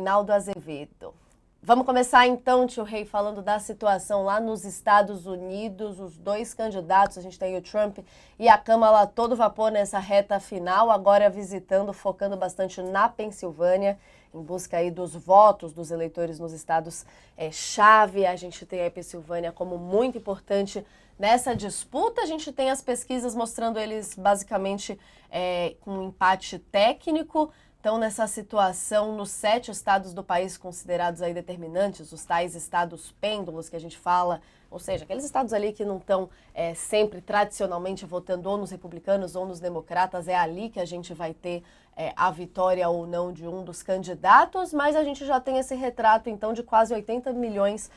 Reinaldo Azevedo. Vamos começar então, tio Rei, falando da situação lá nos Estados Unidos. Os dois candidatos, a gente tem o Trump e a Câmara a todo vapor nessa reta final, agora visitando, focando bastante na Pensilvânia, em busca aí dos votos dos eleitores nos estados chave. A gente tem a Pensilvânia como muito importante nessa disputa. A gente tem as pesquisas mostrando eles basicamente com um empate técnico. Então, nessa situação, nos 7 estados do país considerados aí determinantes, os tais estados pêndulos que a gente fala, ou seja, aqueles estados ali que não estão sempre tradicionalmente votando ou nos republicanos ou nos democratas, é ali que a gente vai ter a vitória ou não de um dos candidatos, mas a gente já tem esse retrato, então, de quase 80 milhões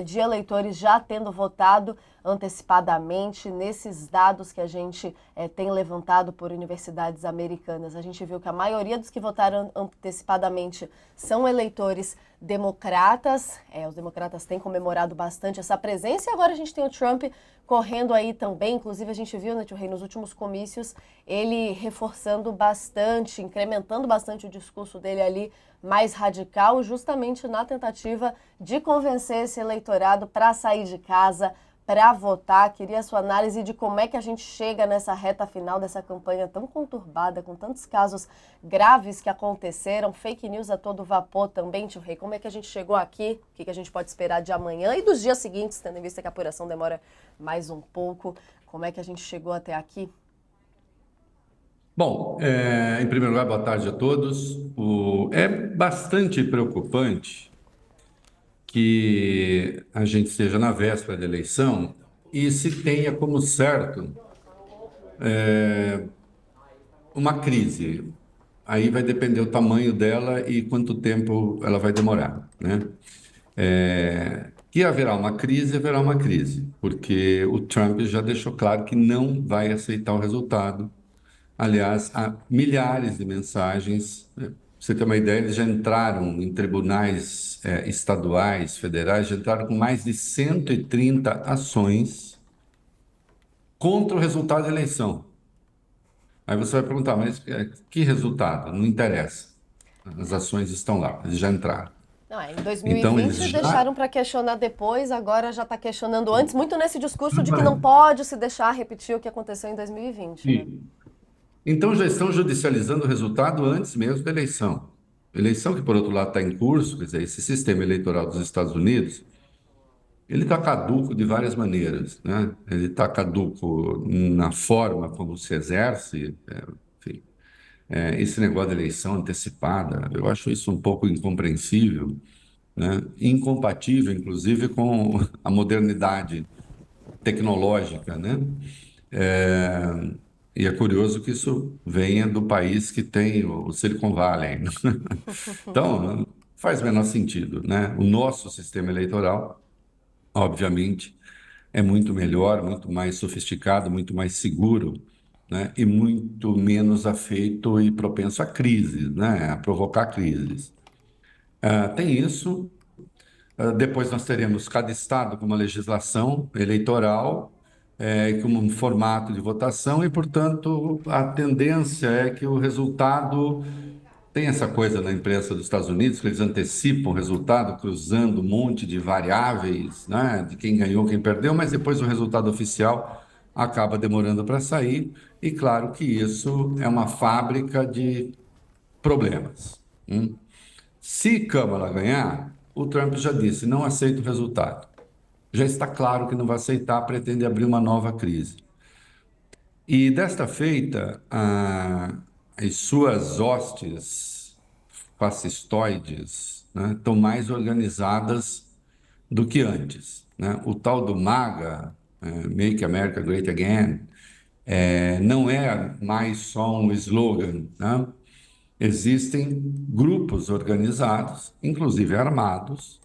de eleitores já tendo votado antecipadamente nesses dados que a gente tem levantado por universidades americanas. A gente viu que a maioria dos que votaram antecipadamente são eleitores democratas. Os democratas têm comemorado bastante essa presença e agora a gente tem o Trump correndo aí também. Inclusive a gente viu, né, tio Rei, nos últimos comícios, ele reforçando bastante, incrementando bastante o discurso dele ali mais radical, justamente na tentativa de convencer esse eleitorado para sair de casa, para votar. Queria a sua análise de como é que a gente chega nessa reta final dessa campanha tão conturbada, com tantos casos graves que aconteceram, fake news a todo vapor também, tio Rei. Como é que a gente chegou aqui? O que a gente pode esperar de amanhã e dos dias seguintes, tendo em vista que a apuração demora mais um pouco? Como é que a gente chegou até aqui? Bom, em primeiro lugar, boa tarde a todos. É bastante preocupante que a gente esteja na véspera da eleição e se tenha como certo uma crise. Aí vai depender do tamanho dela e quanto tempo ela vai demorar, né? Que haverá uma crise, porque o Trump já deixou claro que não vai aceitar o resultado. Aliás, há milhares de mensagens. Pra você ter uma ideia, eles já entraram em tribunais estaduais, federais, já entraram com mais de 130 ações contra o resultado da eleição. Aí você vai perguntar, mas que resultado? Não interessa. As ações estão lá, eles já entraram. Não, em Então, eles 2020 já. deixaram para questionar depois, agora já está questionando antes, muito nesse discurso de que não pode se deixar repetir o que aconteceu em 2020, né? Então, já estão judicializando o resultado antes mesmo da eleição. Eleição que, por outro lado, está em curso, quer dizer, esse sistema eleitoral dos Estados Unidos, ele está caduco de várias maneiras, né? Ele está caduco na forma como se exerce, enfim. Esse negócio de eleição antecipada, eu acho isso um pouco incompreensível, né? Incompatível, inclusive, com a modernidade tecnológica, né? É, e é curioso que isso venha do país que tem o Silicon Valley. Então, não faz o menor sentido, né? O nosso sistema eleitoral, obviamente, é muito melhor, muito mais sofisticado, muito mais seguro, né? E muito menos afeito e propenso a crises, né? A provocar crises. Tem isso. Depois nós teremos cada estado com uma legislação eleitoral, com um formato de votação e, portanto, a tendência é que o resultado tem essa coisa na imprensa dos Estados Unidos, que eles antecipam o resultado cruzando um monte de variáveis, né, de quem ganhou, quem perdeu, mas depois o resultado oficial acaba demorando para sair, e claro que isso é uma fábrica de problemas. Se Câmara ganhar, o Trump já disse, não aceita o resultado. Já está claro que não vai aceitar, pretende abrir uma nova crise. E desta feita, as suas hostes fascistoides, né, estão mais organizadas do que antes, né? O tal do MAGA, Make America Great Again, não é mais só um slogan, né? Existem grupos organizados, inclusive armados,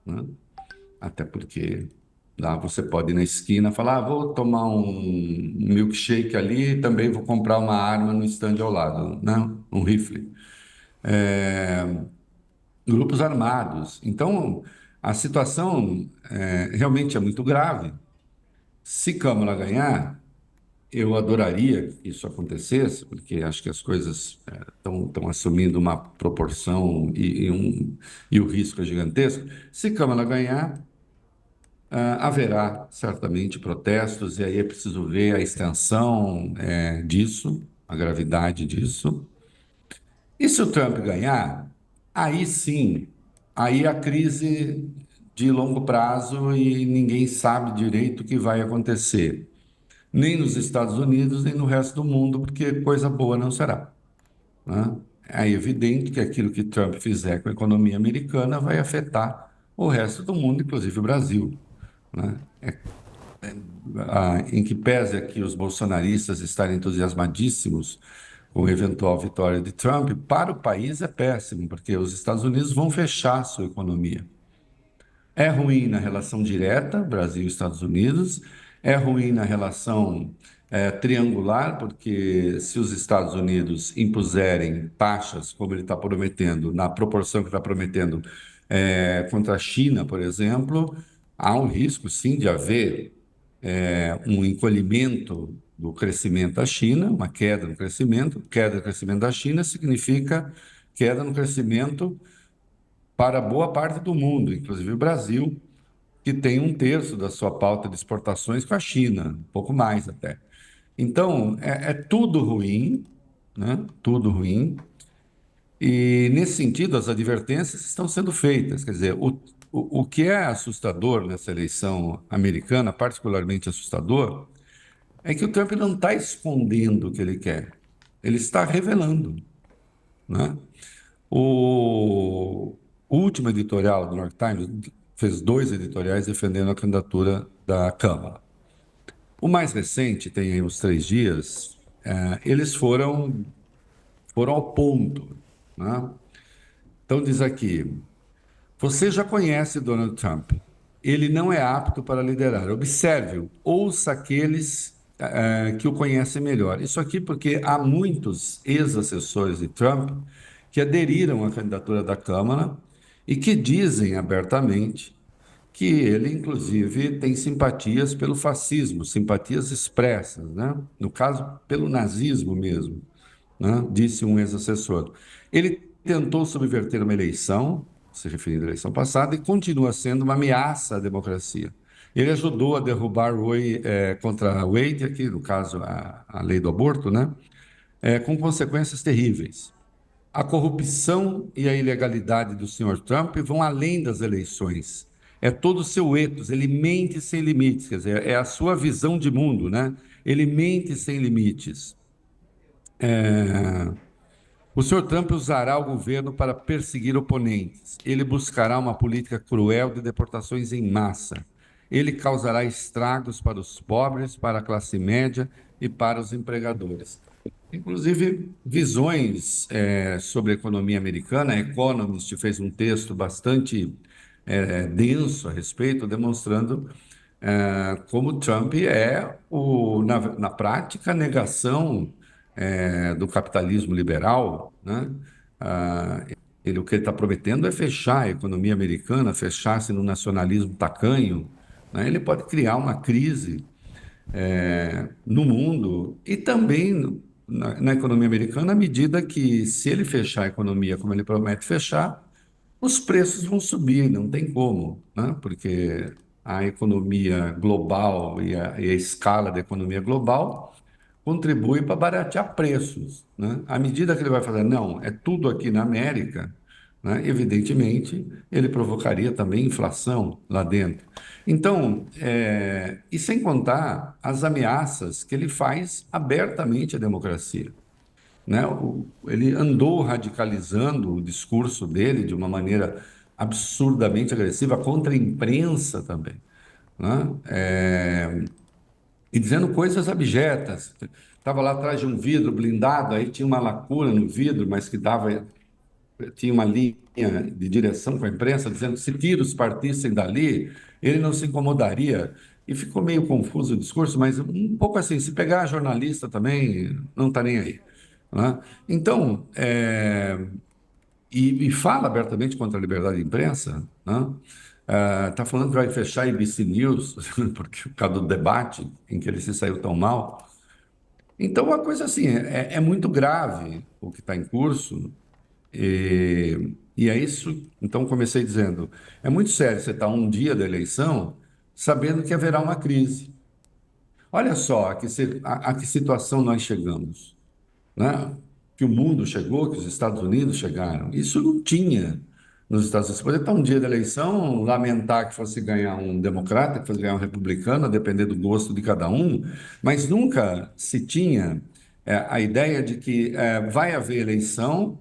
né? Até porque lá você pode ir na esquina falar, vou tomar um milkshake ali e também vou comprar uma arma no estande ao lado, né? Um rifle. Grupos armados. Então, a situação realmente é muito grave. Se Câmara ganhar, eu adoraria que isso acontecesse, porque acho que as coisas estão assumindo uma proporção e o risco é gigantesco. Se Câmara ganhar, haverá certamente protestos, e aí é preciso ver a extensão disso, a gravidade disso. E se o Trump ganhar, aí sim, aí a crise de longo prazo e ninguém sabe direito o que vai acontecer, nem nos Estados Unidos, nem no resto do mundo, porque coisa boa não será, né? É evidente que aquilo que Trump fizer com a economia americana vai afetar o resto do mundo, inclusive o Brasil, né? Em que pese aqui os bolsonaristas estarem entusiasmadíssimos com a eventual vitória de Trump, para o país é péssimo, porque os Estados Unidos vão fechar sua economia. É ruim na relação direta, Brasil e Estados Unidos, é ruim na relação triangular, porque se os Estados Unidos impuserem taxas, como ele está prometendo, na proporção que está prometendo, contra a China, por exemplo, há um risco, sim, de haver um encolhimento do crescimento da China, uma queda no crescimento. Queda no crescimento da China significa queda no crescimento para boa parte do mundo, inclusive o Brasil, que tem um terço da sua pauta de exportações com a China, um pouco mais até. Então, é tudo ruim, né? Tudo ruim. E, nesse sentido, as advertências estão sendo feitas. Quer dizer, o que é assustador nessa eleição americana, particularmente assustador, é que o Trump não está escondendo o que ele quer, ele está revelando, né? O último editorial do New York Times fez dois editoriais defendendo a candidatura da Câmara. O mais recente, tem aí uns 3 dias, eles foram ao ponto, né? Então diz aqui: você já conhece Donald Trump. Ele não é apto para liderar. Observe-o, ouça aqueles que o conhecem melhor. Isso aqui porque há muitos ex-assessores de Trump que aderiram à candidatura da Câmara e que dizem abertamente que ele, inclusive, tem simpatias pelo fascismo, simpatias expressas, né? No caso, pelo nazismo mesmo, né? Disse um ex-assessor. Ele tentou subverter uma eleição, se referindo à eleição passada, e continua sendo uma ameaça à democracia. Ele ajudou a derrubar Roe contra Wade, aqui no caso a lei do aborto, né? Com consequências terríveis. A corrupção e a ilegalidade do senhor Trump vão além das eleições. É todo o seu ethos, ele mente sem limites, quer dizer, é a sua visão de mundo, né? Ele mente sem limites. O senhor Trump usará o governo para perseguir oponentes. Ele buscará uma política cruel de deportações em massa. Ele causará estragos para os pobres, para a classe média e para os empregadores. Inclusive, visões sobre a economia americana, a Economist fez um texto bastante denso a respeito, demonstrando como Trump é, na prática, a negação do capitalismo liberal, né? Ah, o que ele está prometendo é fechar a economia americana, fechar-se no nacionalismo tacanho, né? Ele pode criar uma crise no mundo e também na economia americana, à medida que, se ele fechar a economia como ele promete fechar, os preços vão subir, não tem como, né? Porque a economia global e a escala da economia global contribui para baratear preços, né? À medida que ele vai fazer, não, é tudo aqui na América, né? Evidentemente, ele provocaria também inflação lá dentro. Então, e sem contar as ameaças que ele faz abertamente à democracia, né? Ele andou radicalizando o discurso dele de uma maneira absurdamente agressiva contra a imprensa também, né? E dizendo coisas abjetas. Estava lá atrás de um vidro blindado, aí tinha uma lacuna no vidro, mas que tinha uma linha de direção com a imprensa, dizendo que se tiros partissem dali, ele não se incomodaria. E ficou meio confuso o discurso, mas um pouco assim, se pegar jornalista também, não está nem aí, né? Então, e fala abertamente contra a liberdade de imprensa, né? Está falando que vai fechar a ABC News, porque, por causa do debate em que ele se saiu tão mal. Então, uma coisa assim, é muito grave o que está em curso, e é isso. Então, comecei dizendo: é muito sério você estar um dia da eleição sabendo que haverá uma crise. Olha só a que situação nós chegamos, né? Que o mundo chegou, que os Estados Unidos chegaram. Isso não tinha nos Estados Unidos. Você poderia estar um dia da eleição, lamentar que fosse ganhar um democrata, que fosse ganhar um republicano, a depender do gosto de cada um, mas nunca se tinha a ideia de que vai haver eleição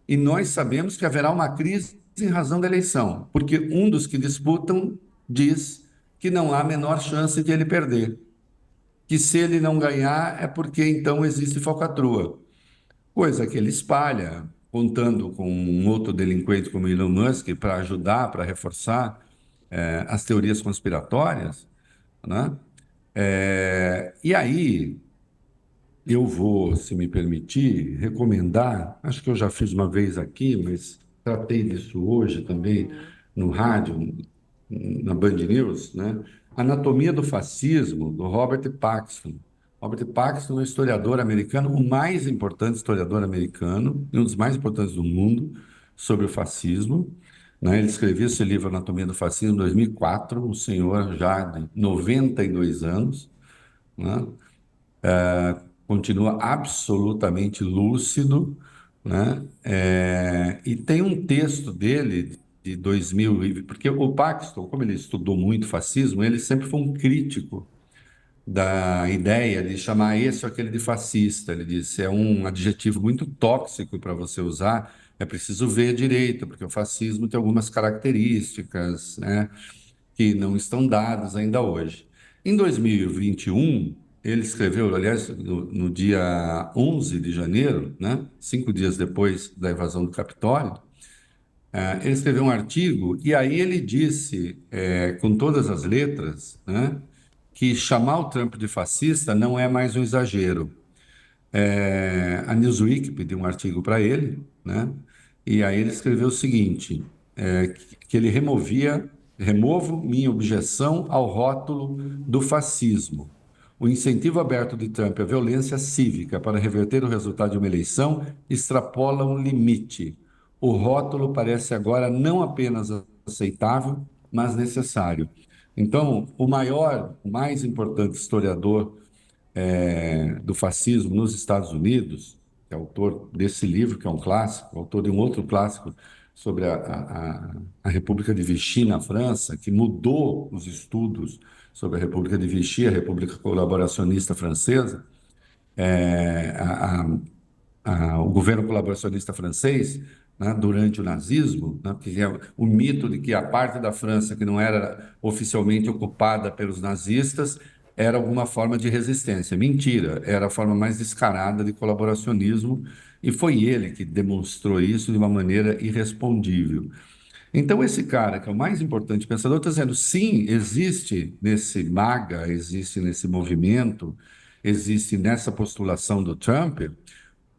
e nós sabemos que haverá uma crise em razão da eleição, porque um dos que disputam diz que não há a menor chance de ele perder, que se ele não ganhar é porque então existe falcatrua. Coisa que ele espalha, contando com um outro delinquente como Elon Musk para ajudar, para reforçar as teorias conspiratórias, né? E aí eu vou, se me permitir, recomendar, acho que eu já fiz uma vez aqui, mas tratei disso hoje também Uhum. no rádio, na Band News, né? Anatomia do Fascismo, do Robert Paxton. Robert Paxton é um historiador americano, o mais importante historiador americano, e um dos mais importantes do mundo, sobre o fascismo, né? Ele escreveu esse livro, Anatomia do Fascismo, em 2004, um senhor já de 92 anos, né? Continua absolutamente lúcido, né? E tem um texto dele de 2000, porque o Paxton, como ele estudou muito fascismo, ele sempre foi um crítico da ideia de chamar esse ou aquele de fascista. Ele disse, é um adjetivo muito tóxico para você usar, é preciso ver direito, porque o fascismo tem algumas características, né, que não estão dadas ainda hoje. Em 2021, ele escreveu, aliás, no dia 11 de janeiro, né, 5 dias depois da invasão do Capitólio, ele escreveu um artigo e aí ele disse, com todas as letras, né, que chamar o Trump de fascista não é mais um exagero. A Newsweek pediu um artigo para ele, né? E aí ele escreveu o seguinte, que ele removo minha objeção ao rótulo do fascismo. O incentivo aberto de Trump à violência cívica para reverter o resultado de uma eleição extrapola um limite. O rótulo parece agora não apenas aceitável, mas necessário. Então, o mais importante historiador do fascismo nos Estados Unidos, que é autor desse livro, que é um clássico, autor de um outro clássico sobre a República de Vichy na França, que mudou os estudos sobre a República de Vichy, a República Colaboracionista Francesa, é, a, o governo colaboracionista francês, né, durante o nazismo, né, porque é o mito de que a parte da França que não era oficialmente ocupada pelos nazistas era alguma forma de resistência. Mentira, era a forma mais descarada de colaboracionismo e foi ele que demonstrou isso de uma maneira irrespondível. Então, esse cara, que é o mais importante pensador, está dizendo: sim, existe nesse MAGA, existe nesse movimento, existe nessa postulação do Trump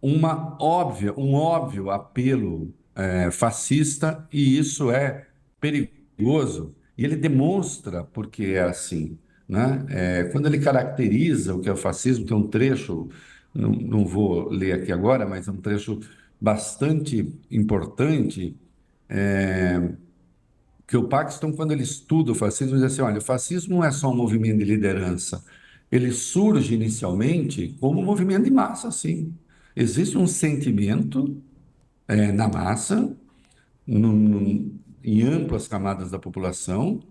um óbvio apelo fascista, e isso é perigoso. E ele demonstra porque é assim, né? Quando ele caracteriza o que é o fascismo, tem um trecho, não vou ler aqui agora, mas é um trecho bastante importante, que o Paxton, quando ele estuda o fascismo, diz assim: olha, o fascismo não é só um movimento de liderança, ele surge inicialmente como um movimento de massa, sim. Existe um sentimento na massa, em amplas camadas da população,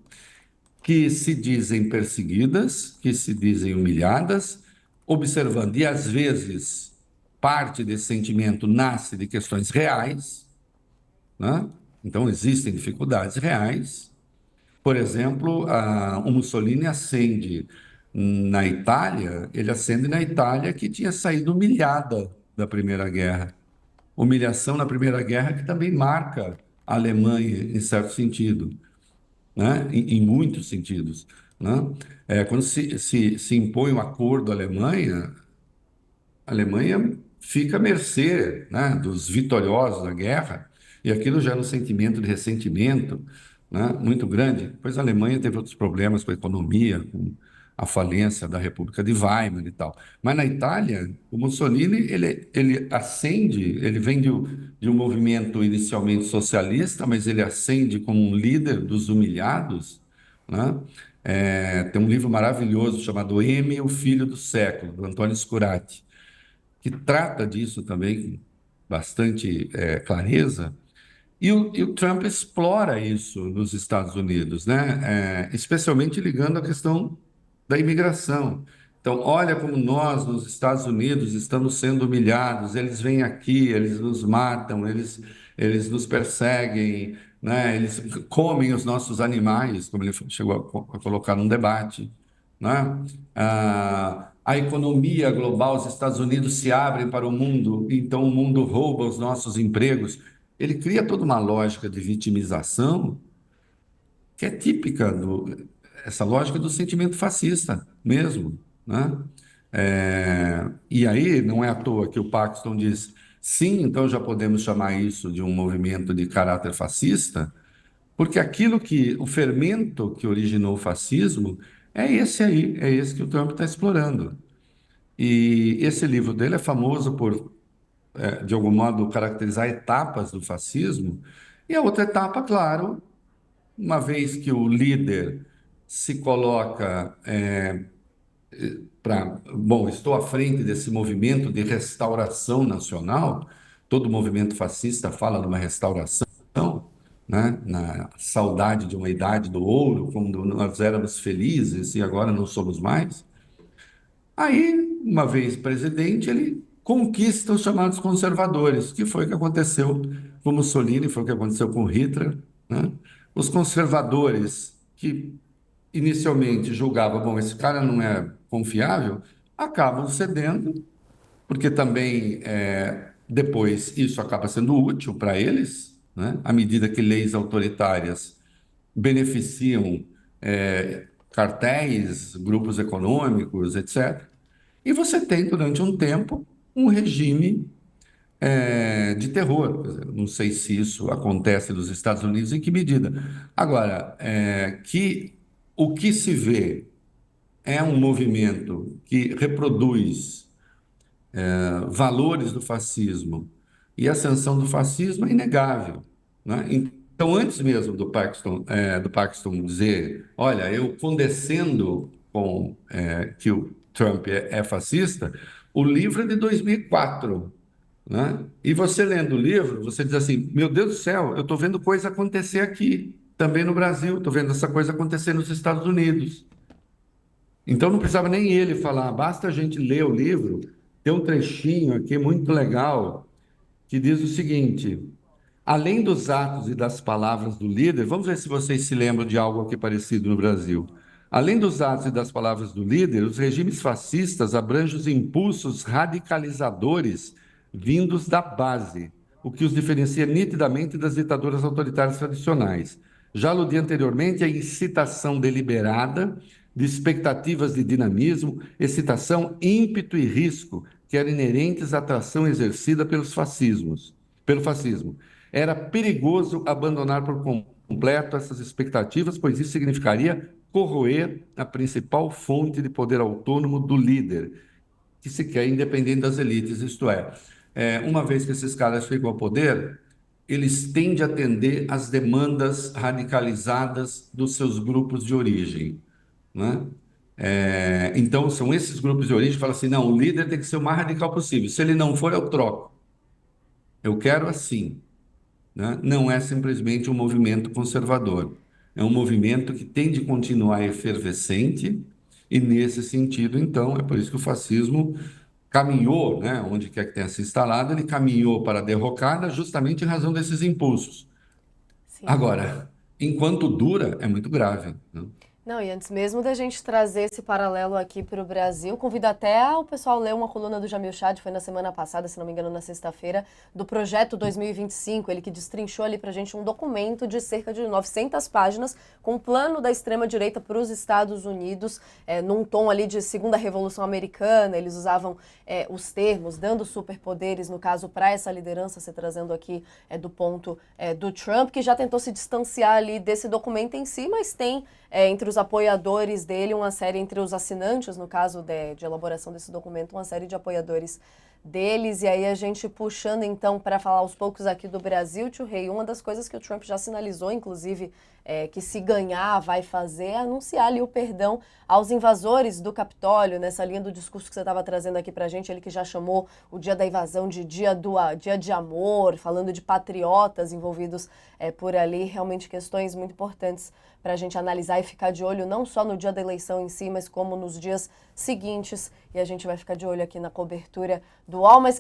que se dizem perseguidas, que se dizem humilhadas, observando, e às vezes parte desse sentimento nasce de questões reais, né? Então existem dificuldades reais. Por exemplo, o Mussolini ascende na Itália, ele ascende na Itália que tinha saído humilhada da Primeira Guerra. Humilhação na Primeira Guerra que também marca a Alemanha em certo sentido, né? Em muitos sentidos, né? Quando se impõe um acordo à Alemanha, a Alemanha fica à mercê, né, dos vitoriosos da guerra, e aquilo gera um sentimento de ressentimento, né, muito grande. Depois a Alemanha teve outros problemas com a economia, com a falência da República de Weimar e tal. Mas na Itália, o Mussolini, ele ascende, ele vem de um movimento inicialmente socialista, mas ele ascende como um líder dos humilhados, né? Tem um livro maravilhoso chamado M, o Filho do Século, do Antonio Scurati, que trata disso também com bastante clareza. E o Trump explora isso nos Estados Unidos, né? Especialmente ligando a questão da imigração. Então, olha como nós, nos Estados Unidos, estamos sendo humilhados. Eles vêm aqui, eles nos matam, eles nos perseguem, né? Eles comem os nossos animais, como ele chegou a colocar num debate, né? A economia global, os Estados Unidos se abrem para o mundo, então o mundo rouba os nossos empregos. Ele cria toda uma lógica de vitimização que é típica essa lógica do sentimento fascista mesmo, né? E aí não é à toa que o Paxton diz, sim, então já podemos chamar isso de um movimento de caráter fascista, porque o fermento que originou o fascismo é esse aí, é esse que o Trump está explorando. E esse livro dele é famoso por, de algum modo, caracterizar etapas do fascismo, e a outra etapa, claro, uma vez que o líder se coloca bom, estou à frente desse movimento de restauração nacional, todo movimento fascista fala de uma restauração, né? Na saudade de uma idade do ouro, quando nós éramos felizes e agora não somos mais. Aí, uma vez presidente, ele conquista os chamados conservadores, que foi o que aconteceu com Mussolini, foi o que aconteceu com Hitler, né? Os conservadores que inicialmente julgavam, bom, esse cara não é confiável, acabam cedendo, porque também depois isso acaba sendo útil para eles, né? À medida que leis autoritárias beneficiam cartéis, grupos econômicos, etc. E você tem, durante um tempo, um regime de terror. Quer dizer, não sei se isso acontece nos Estados Unidos, em que medida. Agora, que o que se vê é um movimento que reproduz valores do fascismo e a ascensão do fascismo é inegável, né? Então, antes mesmo do Paxton dizer, olha, eu condescendo com que o Trump é fascista, o livro é de 2004, né? E você lendo o livro, você diz assim, meu Deus do céu, eu estou vendo coisa acontecer aqui, também no Brasil, estou vendo essa coisa acontecer nos Estados Unidos. Então não precisava nem ele falar, basta a gente ler o livro. Tem um trechinho aqui muito legal que diz o seguinte: além dos atos e das palavras do líder, vamos ver se vocês se lembram de algo aqui parecido no Brasil. Além dos atos e das palavras do líder, os regimes fascistas abrangem os impulsos radicalizadores vindos da base, o que os diferencia nitidamente das ditaduras autoritárias tradicionais. Já aludi anteriormente à incitação deliberada de expectativas de dinamismo, excitação, ímpeto e risco que eram inerentes à atração exercida pelo fascismo. Era perigoso abandonar por completo essas expectativas, pois isso significaria corroer a principal fonte de poder autônomo do líder, que se quer independente das elites, isto uma vez que esses caras ficam ao poder, eles tendem a atender às demandas radicalizadas dos seus grupos de origem, né? Então, são esses grupos de origem que falam assim, não, o líder tem que ser o mais radical possível. Se ele não for, eu troco. Eu quero assim, né? Não é simplesmente um movimento conservador. É um movimento que tem de continuar efervescente e, nesse sentido, então, é por isso que o fascismo caminhou, né? Onde quer que tenha se instalado, ele caminhou para a derrocada justamente em razão desses impulsos. Sim. Agora, enquanto dura, é muito grave, né? Não, e antes mesmo da gente trazer esse paralelo aqui para o Brasil, convido até o pessoal a ler uma coluna do Jamil Chad, foi na semana passada, se não me engano, na sexta-feira, do Projeto 2025, ele que destrinchou ali para a gente um documento de cerca de 900 páginas com o plano da extrema-direita para os Estados Unidos, num tom ali de segunda Revolução Americana, eles usavam os termos, dando superpoderes, no caso, para essa liderança, se trazendo aqui do ponto do Trump, que já tentou se distanciar ali desse documento em si, mas tem entre os apoiadores dele, uma série entre os assinantes, no caso de elaboração desse documento, uma série de apoiadores deles. E aí a gente puxando então para falar aos poucos aqui do Brasil, tio Rei, uma das coisas que o Trump já sinalizou, inclusive, que se ganhar vai fazer, é anunciar ali o perdão aos invasores do Capitólio, nessa linha do discurso que você estava trazendo aqui pra gente, ele que já chamou o dia da invasão de dia de amor, falando de patriotas envolvidos por ali, realmente questões muito importantes para a gente analisar e ficar de olho não só no dia da eleição em si, mas como nos dias seguintes, e a gente vai ficar de olho aqui na cobertura do UOL, mas que